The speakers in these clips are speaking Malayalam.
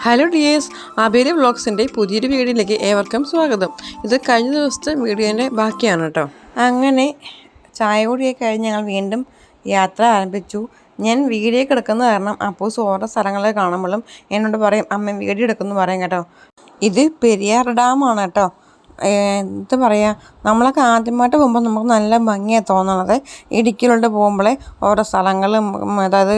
ഹലോ ഡിയേഴ്സ്, അബേരി വ്ളോഗ്സിൻ്റെ പുതിയൊരു വീഡിയോയിലേക്ക് ഏവർക്കും സ്വാഗതം. ഇത് കഴിഞ്ഞ ദിവസത്തെ വീഡിയോൻ്റെ ബാക്കിയാണ് കേട്ടോ. അങ്ങനെ ചായ കൂടിയൊക്കെ കഴിഞ്ഞ് ഞങ്ങൾ വീണ്ടും യാത്ര ആരംഭിച്ചു. ഞാൻ വീഡിയോ എടുക്കുന്ന കാരണം അപ്പോൾ ഓരോ സ്ഥലങ്ങളിൽ കാണുമ്പോഴും എന്നോട് പറയും, അമ്മ വീഡിയോ എടുക്കുമെന്ന് പറയും കേട്ടോ. ഇത് പെരിയാർ ഡാമാണ് കേട്ടോ. എന്താ പറയുക, നമ്മളൊക്കെ ആദ്യമായിട്ട് പോകുമ്പോൾ നമുക്ക് നല്ല ഭംഗിയാണ് തോന്നണത്. ഇടുക്കിയിലോട്ട് പോകുമ്പോഴേ ഓരോ സ്ഥലങ്ങളും, അതായത്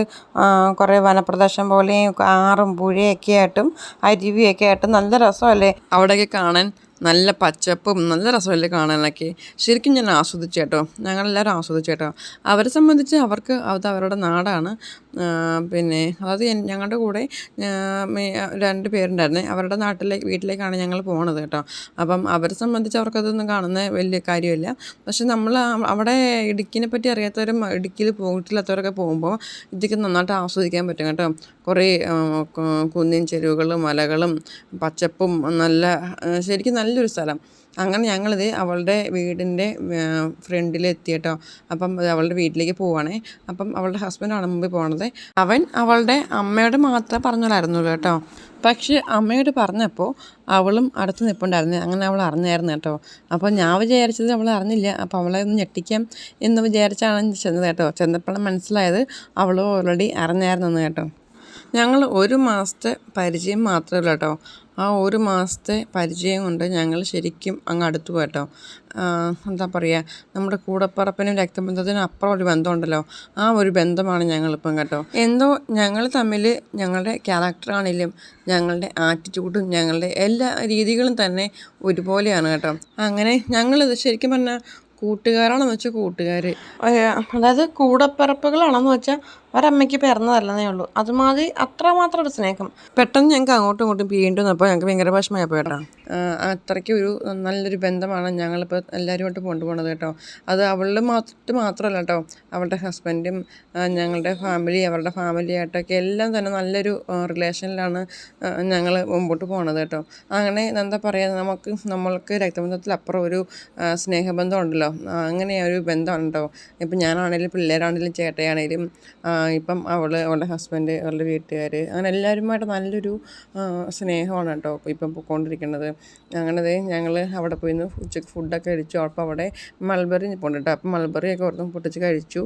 കുറേ വനപ്രദേശം പോലെയും ആറും പുഴയൊക്കെ ആയിട്ടും അരുവിയൊക്കെ ആയിട്ടും നല്ല രസമല്ലേ അവിടെയൊക്കെ കാണാൻ. നല്ല പച്ചപ്പും നല്ല രസമല്ലേ കാണാനൊക്കെ. ശരിക്കും ഞാൻ ആസ്വദിച്ചു കേട്ടോ, ഞങ്ങളെല്ലാവരും ആസ്വദിച്ചു കേട്ടോ. അവരെ സംബന്ധിച്ച് അവർക്ക് അത് അവരുടെ നാടാണ്. പിന്നെ അതായത് ഞങ്ങളുടെ കൂടെ 2 പേരുണ്ടായിരുന്നേ. അവരുടെ വീട്ടിലേക്കാണ് ഞങ്ങൾ പോണത് കേട്ടോ. അപ്പം അവരെ സംബന്ധിച്ച് അവർക്കതൊന്നും കാണുന്ന വലിയ കാര്യമില്ല. പക്ഷെ നമ്മൾ അവിടെ ഇടുക്കിനെ പറ്റി അറിയാത്തവരും ഇടുക്കിയിൽ പോയിട്ടില്ലാത്തവരൊക്കെ പോകുമ്പോൾ ഇതൊക്കെ നന്നായിട്ട് ആസ്വദിക്കാൻ പറ്റും കേട്ടോ. കുറേ കുന്നിൻ ചെരുവുകളും മലകളും പച്ചപ്പും ശരിക്കും നല്ലൊരു സ്ഥലം. അങ്ങനെ ഞങ്ങളിത് അവളുടെ വീടിൻ്റെ ഫ്രണ്ടിലെത്തി കേട്ടോ. അപ്പം അവളുടെ വീട്ടിലേക്ക് പോവുകയാണേ. അപ്പം അവളുടെ ഹസ്ബൻഡാണ് മുമ്പിൽ പോകണത്. അവൻ അവളുടെ അമ്മയോട് മാത്രമേ പറഞ്ഞോളായിരുന്നുള്ളൂ കേട്ടോ. പക്ഷേ അമ്മയോട് പറഞ്ഞപ്പോൾ അവളും അടുത്ത് നിൽപ്പുണ്ടായിരുന്നു. അങ്ങനെ അവൾ അറിഞ്ഞായിരുന്നു കേട്ടോ. അപ്പോൾ ഞാൻ വിചാരിച്ചത് അവൾ അറിഞ്ഞില്ല. അപ്പോൾ അവളെ ഒന്ന് ഞെട്ടിക്കാം എന്ന് വിചാരിച്ചാണ് ചെന്നത് കേട്ടോ. ചെന്നപ്പോഴാണ് മനസ്സിലായത് അവൾ ഓൾറെഡി അറിഞ്ഞായിരുന്നു കേട്ടോ. ഞങ്ങൾ 1 മാസത്തെ പരിചയം മാത്രമേ ഉള്ളൂ കേട്ടോ. ആ 1 മാസത്തെ പരിചയം കൊണ്ട് ഞങ്ങൾ ശരിക്കും അങ്ങ് അടുത്തു പോയിട്ടോ. എന്താ പറയുക, നമ്മുടെ കൂടപ്പിറപ്പിനും രക്തബന്ധത്തിനും അപ്പുറം ഒരു ബന്ധമുണ്ടല്ലോ, ആ ഒരു ബന്ധമാണ് ഞങ്ങളിപ്പം കേട്ടോ. എന്തോ ഞങ്ങൾ തമ്മിൽ ഞങ്ങളുടെ ക്യാരക്ടറാണെങ്കിലും ഞങ്ങളുടെ ആറ്റിറ്റ്യൂഡും ഞങ്ങളുടെ എല്ലാ രീതികളും തന്നെ ഒരുപോലെയാണ് കേട്ടോ. അങ്ങനെ ഞങ്ങളിത് ശരിക്കും പറഞ്ഞാൽ കൂട്ടുകാരാണെന്ന് വെച്ചാൽ കൂട്ടുകാർ, അതായത് കൂടപ്പിറപ്പുകളാണെന്ന് വെച്ചാൽ ഒരമ്മയ്ക്ക് പിറന്നതല്ലെന്നേ ഉള്ളൂ. അതുമാതിരി അത്രമാത്രം ഒരു സ്നേഹം. പെട്ടെന്ന് ഞങ്ങൾക്ക് അങ്ങോട്ടും ഇങ്ങോട്ടും പിരിയേണ്ടുന്നപ്പോൾ ഞങ്ങൾക്ക് ഭയങ്കര വിഷമമായി പോയിട്ടോ. അത്രയ്ക്ക് ഒരു നല്ലൊരു ബന്ധമാണ് ഞങ്ങളിപ്പോൾ എല്ലാവരുമായിട്ട് കൊണ്ടുപോകുന്നത് കേട്ടോ. അത് അവളുടെ മാത്രമല്ല കേട്ടോ, അവളുടെ ഹസ്ബൻഡും ഞങ്ങളുടെ ഫാമിലി അവളുടെ ഫാമിലിയായിട്ടൊക്കെ എല്ലാം തന്നെ നല്ലൊരു റിലേഷനിലാണ് ഞങ്ങൾ മുമ്പോട്ട് പോകുന്നത് കേട്ടോ. അങ്ങനെ എന്താ പറയുക, നമ്മൾക്ക് രക്തബന്ധത്തിലപ്പുറം ഒരു സ്നേഹബന്ധം ഉണ്ടല്ലോ, അങ്ങനെ ഒരു ബന്ധമാണ് കേട്ടോ. ഇപ്പം ഞാനാണെങ്കിലും പിള്ളേരാണെങ്കിലും ചേട്ടയാണെങ്കിലും ഇപ്പം അവളുടെ ഹസ്ബൻഡ് അവളുടെ വീട്ടുകാർ അങ്ങനെ എല്ലാവരുമായിട്ട് നല്ലൊരു സ്നേഹമാണ് കേട്ടോ ഇപ്പം പോയിക്കൊണ്ടിരിക്കുന്നത്. അങ്ങനെ ഞങ്ങൾ അവിടെ പോയി ഉച്ചയ്ക്ക് ഫുഡൊക്കെ കഴിച്ചു. അപ്പോൾ അവിടെ മൾബറി നിൽപ്പുണ്ട് കേട്ടോ. അപ്പം മൾബറിയൊക്കെ ഓർത്തും പൊട്ടിച്ച് കഴിച്ചു.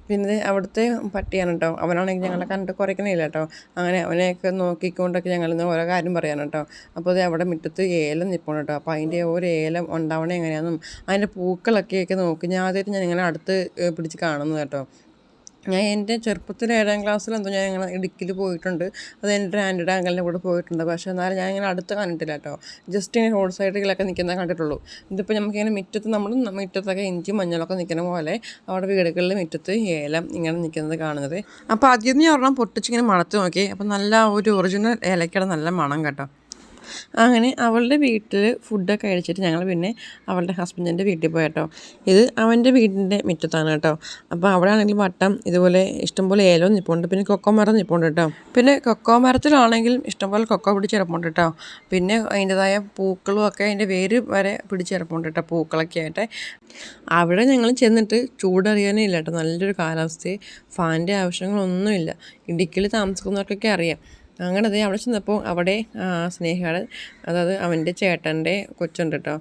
പിന്നെ അവിടുത്തെ പട്ടിയാണ് കേട്ടോ. അവനാണെങ്കിൽ ഞങ്ങളെ കണ്ട് കുറയ്ക്കണില്ല കേട്ടോ. അങ്ങനെ അവനെയൊക്കെ നോക്കിക്കൊണ്ടൊക്കെ ഞങ്ങളിന്ന് ഓരോ കാര്യം പറയാൻ കേട്ടോ. അപ്പോൾ അത് അവിടെ മുറ്റത്ത് ഏലം നിൽപ്പുണ്ട് കേട്ടോ. അപ്പോൾ അതിൻ്റെ ഒരു ഏലം ഉണ്ടാവണേ എങ്ങനെയാണെന്നും അതിൻ്റെ പൂക്കളൊക്കെ നോക്കി ഞാൻ ഇങ്ങനെ അടുത്ത് പിടിച്ച് കാണുന്നു കേട്ടോ. ഞാൻ എൻ്റെ ചെറുപ്പത്തിൽ 7ാം ക്ലാസ്സിലെന്തോ ഞാൻ ഇങ്ങനെ ഇടുക്കിയിൽ പോയിട്ടുണ്ട്. അത് എൻ്റെ ആൻറ്റിയുടെ അങ്കിളിൻ്റെ കൂടെ പോയിട്ടുണ്ട്. പക്ഷേ എന്നാലും ഞാൻ ഇങ്ങനെ അടുത്ത് കണ്ടിട്ടില്ല കേട്ടോ. ജസ്റ്റ് ഇങ്ങനെ റോഡ് സൈഡിലൊക്കെ നിൽക്കുന്നത് കണ്ടിട്ടുള്ളൂ. ഇതിപ്പോൾ നമുക്കിങ്ങനെ മുറ്റത്തൊക്കെ ഇഞ്ചി മഞ്ഞളൊക്കെ നിൽക്കുന്ന പോലെ അവിടെ വീടുകളിൽ മുറ്റത്ത് ഏലം ഇങ്ങനെ നിൽക്കുന്നത് കാണുന്നത്. അപ്പോൾ അതിൽ നിന്ന് ഒരെണ്ണം പൊട്ടിച്ചിങ്ങനെ മണത്ത് നോക്കി. അപ്പോൾ നല്ല ഒരു ഒറിജിനൽ ഏലക്കയുടെ നല്ല മണം കേട്ടോ. അങ്ങനെ അവളുടെ വീട്ടിൽ ഫുഡൊക്കെ കഴിച്ചിട്ട് ഞങ്ങൾ പിന്നെ അവളുടെ ഹസ്ബൻഡിൻ്റെ വീട്ടിൽ പോയി കേട്ടോ. ഇത് അവൻ്റെ വീടിൻ്റെ മുറ്റത്താണ് കേട്ടോ. അപ്പോൾ അവിടെ ആണെങ്കിൽ വട്ടം ഇതുപോലെ ഇഷ്ടംപോലെ ഏലവും നിൽപ്പുണ്ട്. പിന്നെ കൊക്കോ മരം നിൽപ്പുണ്ട് കേട്ടോ. പിന്നെ കൊക്കോ മരത്തിലാണെങ്കിലും ഇഷ്ടംപോലെ കൊക്കോ പിടിച്ചിറപ്പുണ്ട് കേട്ടോ. പിന്നെ അതിൻ്റെതായ പൂക്കളും ഒക്കെ അതിൻ്റെ വേര് വരെ പിടിച്ചിറപ്പുണ്ട് കേട്ടോ, പൂക്കളൊക്കെ ആയിട്ട്. അവിടെ ഞങ്ങൾ ചെന്നിട്ട് ചൂടറിയാനേ ഇല്ല കേട്ടോ. നല്ലൊരു കാലാവസ്ഥയും ഫാനിൻ്റെ ആവശ്യങ്ങളൊന്നുമില്ല. ഇടുക്കിയിൽ താമസിക്കുന്നവർക്കൊക്കെ അറിയാം. അങ്ങനെ അവിടെ ചെന്നപ്പോൾ അവിടെ സ്നേഹയുടെ, അതായത് അവൻ്റെ ചേട്ടൻ്റെ കൊച്ചുണ്ട് കേട്ടോ.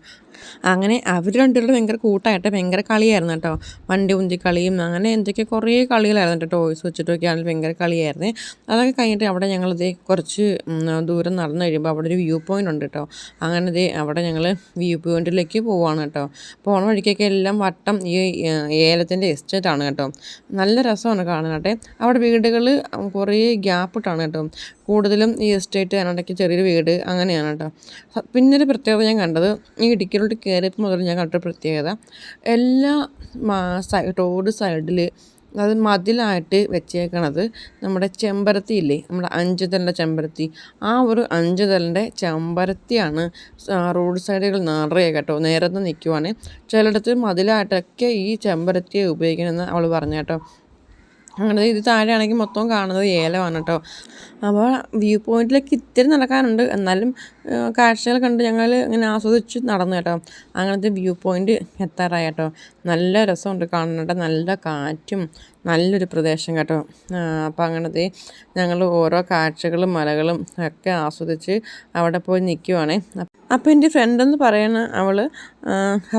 അങ്ങനെ അവർ രണ്ടുപേരും ഭയങ്കര കൂട്ടായിട്ട് ഭയങ്കര കളിയായിരുന്നു കേട്ടോ. വണ്ടി ഉന്തി കളിയും അങ്ങനെ എന്തൊക്കെ കുറേ കളികളായിരുന്നു കേട്ടോ. ടോയ്സ് വെച്ചിട്ടൊക്കെ ആണെങ്കിൽ ഭയങ്കര കളിയായിരുന്നു. അതൊക്കെ കഴിഞ്ഞിട്ട് അവിടെ ഞങ്ങളിത് കുറച്ച് ദൂരം നടന്നു കഴിയുമ്പോൾ അവിടെ ഒരു വ്യൂ പോയിൻ്റ് ഉണ്ട് കേട്ടോ. അങ്ങനെ അവിടെ ഞങ്ങൾ വ്യൂ പോയിൻറ്റിലേക്ക് പോവുകയാണ് കേട്ടോ. പോണ വഴിക്കൊക്കെ എല്ലാം വട്ടം ഈ ഏലത്തിൻ്റെ എസ്റ്റേറ്റാണ് കേട്ടോ. നല്ല രസമാണ് കാണാനായിട്ട്. അവിടെ വീടുകൾ കുറേ ഗ്യാപ്പിട്ടാണ് കേട്ടോ. കൂടുതലും ഈ എസ്റ്റേറ്റ് അതിനിടയ്ക്ക് ചെറിയൊരു വീട് അങ്ങനെയാണ് കേട്ടോ. പിന്നൊരു പ്രത്യേകത ഞാൻ കണ്ടത്, ഈ ഇടുക്കിയിലോട്ട് കയറിയപ്പോൾ മുതൽ ഞാൻ കണ്ട പ്രത്യേകത, എല്ലാ റോഡ് സൈഡിൽ അത് മതിലായിട്ട് വെച്ചേക്കണത് നമ്മുടെ ചെമ്പരത്തി ഇല്ലേ, നമ്മുടെ 5 തലിൻ്റെ ചെമ്പരത്തി, ആ ഒരു 5 തലിൻ്റെ ചെമ്പരത്തിയാണ് റോഡ് സൈഡുകൾ നിറയെ കേട്ടോ. നേരത്തെ നിൽക്കുവാണ്. ചിലയിടത്ത് മതിലായിട്ടൊക്കെ ഈ ചെമ്പരത്തിയെ ഉപയോഗിക്കണമെന്ന് അവൾ പറഞ്ഞു കേട്ടോ. അങ്ങനെ ഇത് താഴെയാണെങ്കിൽ മൊത്തം കാണുന്നത് ഏലമാണ് കേട്ടോ. അപ്പോൾ വ്യൂ പോയിൻറ്റിലേക്ക് ഇത്തിരി നടക്കാനുണ്ട്, എന്നാലും കാഴ്ചകൾ കണ്ട് ഞങ്ങൾ ഇങ്ങനെ ആസ്വദിച്ച് നടന്നു കേട്ടോ. അങ്ങനത്തെ വ്യൂ പോയിൻറ്റ് എത്താറായി കേട്ടോ. നല്ല രസമുണ്ട് കാണാനായിട്ട്, നല്ല കാറ്റും നല്ലൊരു പ്രദേശം കേട്ടോ. അപ്പോൾ അങ്ങനത്തെ ഞങ്ങൾ ഓരോ കാഴ്ചകളും മലകളും ഒക്കെ ആസ്വദിച്ച് അവിടെ പോയി നിൽക്കുവാണേ. അപ്പോൾ എൻ്റെ ഫ്രണ്ടെന്ന് പറയുന്ന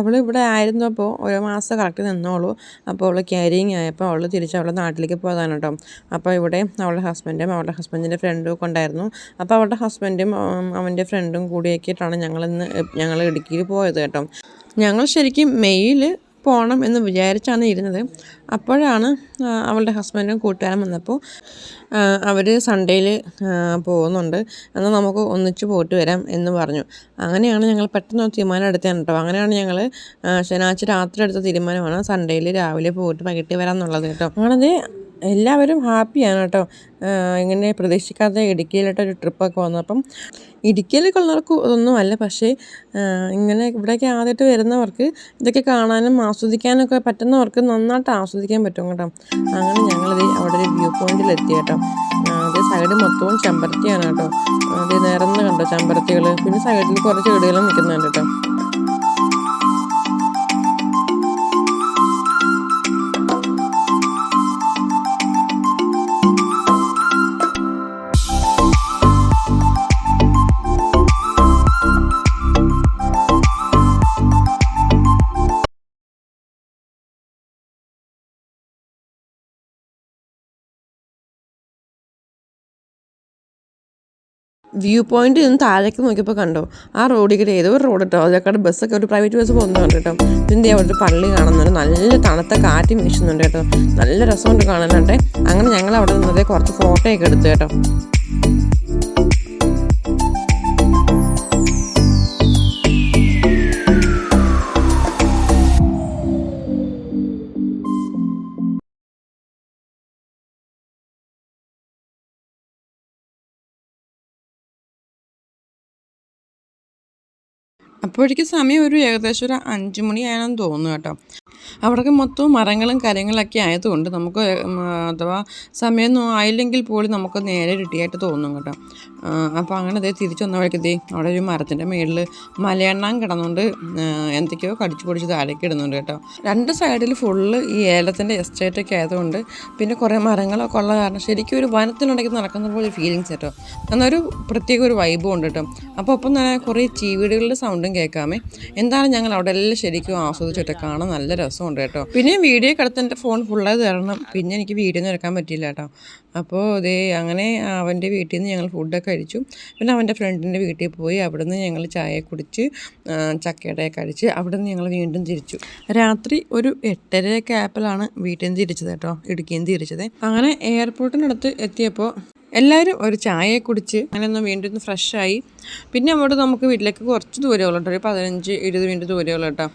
അവൾ ഇവിടെ ആയിരുന്നപ്പോൾ ഒരു മാസം കറക്റ്റ് നിന്നോളൂ. അപ്പോൾ അവൾ ക്യാരിങ് ആയപ്പോൾ അവൾ തിരിച്ച് അവളുടെ നാട്ടിലേക്ക് പോയതാണ് കേട്ടോ. അപ്പോൾ ഇവിടെ അവളുടെ ഹസ്ബൻഡിൻ്റെ ഫ്രണ്ടും ഒക്കെ ഉണ്ടായിരുന്നു. അപ്പോൾ അവളുടെ ഹസ്ബൻഡും അവൻ്റെ ഫ്രണ്ടും കൂടിയൊക്കെയിട്ടാണ് ഞങ്ങൾ ഇടുക്കിയിൽ പോയത് കേട്ടോ. ഞങ്ങൾ ശരിക്കും മെയ്യിൽ പോകണം എന്ന് വിചാരിച്ചാണ് ഇരുന്നത്. അപ്പോഴാണ് അവളുടെ ഹസ്ബൻഡും കൂട്ടുകാരും വന്നപ്പോൾ അവർ സൺഡേയിൽ പോകുന്നുണ്ട്, എന്നാൽ നമുക്ക് ഒന്നിച്ച് പോയിട്ട് വരാം എന്ന് പറഞ്ഞു. അങ്ങനെയാണ് ഞങ്ങൾ പെട്ടെന്ന് തീരുമാനം എടുത്തതാണ് കേട്ടോ. അങ്ങനെയാണ് ഞങ്ങൾ ശനിയാഴ്ച രാത്രി എടുത്ത തീരുമാനമാണ് സൺഡേയിൽ രാവിലെ പോയിട്ട് വൈകിട്ട് വരാം എന്നുള്ളത് കേട്ടോ. അങ്ങനത് എല്ലാവരും ഹാപ്പിയാണ് കേട്ടോ. ഇങ്ങനെ പ്രതീക്ഷിക്കാതെ ഇടുക്കിയിലോട്ടൊരു ട്രിപ്പൊക്കെ വന്നപ്പം ഇടുക്കിയിലേക്കുള്ളവർക്ക് ഇതൊന്നുമല്ല, പക്ഷേ ഇങ്ങനെ ഇവിടേക്ക് ആദ്യമായിട്ട് വരുന്നവർക്ക് ഇതൊക്കെ കാണാനും ആസ്വദിക്കാനൊക്കെ പറ്റുന്നവർക്ക് നന്നായിട്ട് ആസ്വദിക്കാൻ പറ്റും കേട്ടോ. അങ്ങനെ ഞങ്ങളിത് അവിടെ ഒരു വ്യൂ പോയിന്റിലെത്തി കേട്ടോ. അത് സൈഡ് മൊത്തവും ചെമ്പരത്തിയാണ് കേട്ടോ. അത് നിറന്ന് കണ്ടോ ചെമ്പരത്തികൾ. പിന്നെ സൈഡിൽ കുറച്ച് ചെടികളും നിൽക്കുന്നുണ്ട് കേട്ടോ. വ്യൂ പോയിന്റ് നിന്ന് താഴേക്ക് നോക്കിയപ്പോൾ കണ്ടോ, ആ റോഡിൽ കൂടെ ഏതോ ഒരു റോഡ് കേട്ടോ, അതിലേക്കാട് ബസ്സൊക്കെ ഒരു പ്രൈവറ്റ് ബസ് പോകുന്നുണ്ട് കേട്ടോ. പിന്നെ അവിടെ ഒരു പള്ളി കാണുന്നുണ്ട്, നല്ല തണുത്ത കാറ്റ് വീശുന്നുണ്ട് കേട്ടോ. നല്ല രസമുണ്ട് കാണാനായിട്ട്. അങ്ങനെ ഞങ്ങൾ അവിടെ നിന്നത് കുറച്ച് ഫോട്ടോയൊക്കെ എടുത്തു കേട്ടോ. അപ്പോഴേക്കും സമയം ഏകദേശം ഒരു 5 മണിയാണെന്ന് തോന്നുന്നു കേട്ടോ. അവിടെയൊക്കെ മൊത്തം മരങ്ങളും കാര്യങ്ങളൊക്കെ ആയതുകൊണ്ട് നമുക്ക് അഥവാ സമയമൊന്നും ആയില്ലെങ്കിൽ പോലും നമുക്ക് നേരെ കിട്ടിയായിട്ട് തോന്നും കേട്ടോ. അപ്പോൾ അങ്ങനെ തിരിച്ചു വന്ന വഴിക്ക് അവിടെ ഒരു മരത്തിൻ്റെ മുകളിൽ മലയെണ്ണാൻ കിടന്നുകൊണ്ട് എന്തൊക്കെയോ കടിച്ചു പൊടിച്ച് താഴേക്ക് ഇടുന്നുണ്ട് കേട്ടോ. 2 സൈഡിൽ ഫുള്ള് ഈ ഏലത്തിൻ്റെ എസ്റ്റേറ്റൊക്കെ ആയതുകൊണ്ട് പിന്നെ കുറേ മരങ്ങളൊക്കെ ഉള്ള കാരണം ശരിക്കും ഒരു വനത്തിനുണ്ടെങ്കിൽ നടക്കുന്ന പോലെ ഫീലിങ്സ് കേട്ടോ. എന്നൊരു പ്രത്യേക ഒരു വൈബും ഉണ്ട് കേട്ടോ. അപ്പോൾ ഒപ്പം തന്നെ കുറേ ചീവീടുകളുടെ സൗണ്ടും കേൾക്കാമേ. എന്തായാലും ഞങ്ങൾ അവിടെ എല്ലാം ശരിക്കും ആസ്വദിച്ചിട്ട് കാണാൻ നല്ല രസമുണ്ട് കേട്ടോ. പിന്നെ വീഡിയോ കിടത്ത് എൻ്റെ ഫോൺ ഫുള്ളായി തരണം, പിന്നെ എനിക്ക് വീഡിയോ ഒന്നും എടുക്കാൻ പറ്റിയില്ല കേട്ടോ. അപ്പോൾ അങ്ങനെ അവൻ്റെ വീട്ടിൽ നിന്ന് ഞങ്ങൾ ഫുഡൊക്കെ കഴിച്ചു. പിന്നെ അവൻ്റെ ഫ്രണ്ടിൻ്റെ വീട്ടിൽ പോയി അവിടെ നിന്ന് ഞങ്ങൾ ചായ കുടിച്ച് ചക്കയുടെ കഴിച്ച് അവിടെ നിന്ന് ഞങ്ങൾ വീണ്ടും തിരിച്ചു. രാത്രി ഒരു 8:30 ആയപ്പോഴാണ് വീട്ടിൽ നിന്ന് തിരിച്ചത് കേട്ടോ, ഇടുക്കിയിൽ നിന്ന് തിരിച്ചത്. അങ്ങനെ എയർപോർട്ടിനടുത്ത് എത്തിയപ്പോൾ എല്ലാവരും ഒരു ചായ കുടിച്ച് അങ്ങനെ ഒന്ന് വീണ്ടും ഫ്രഷായി. പിന്നെ അവിടെ നമുക്ക് വീട്ടിലേക്ക് കുറച്ച് ദൂരമുള്ളൂ കേട്ടോ, ഒരു 15-20 മിനിറ്റ് ദൂരമുള്ളൂ കേട്ടോ.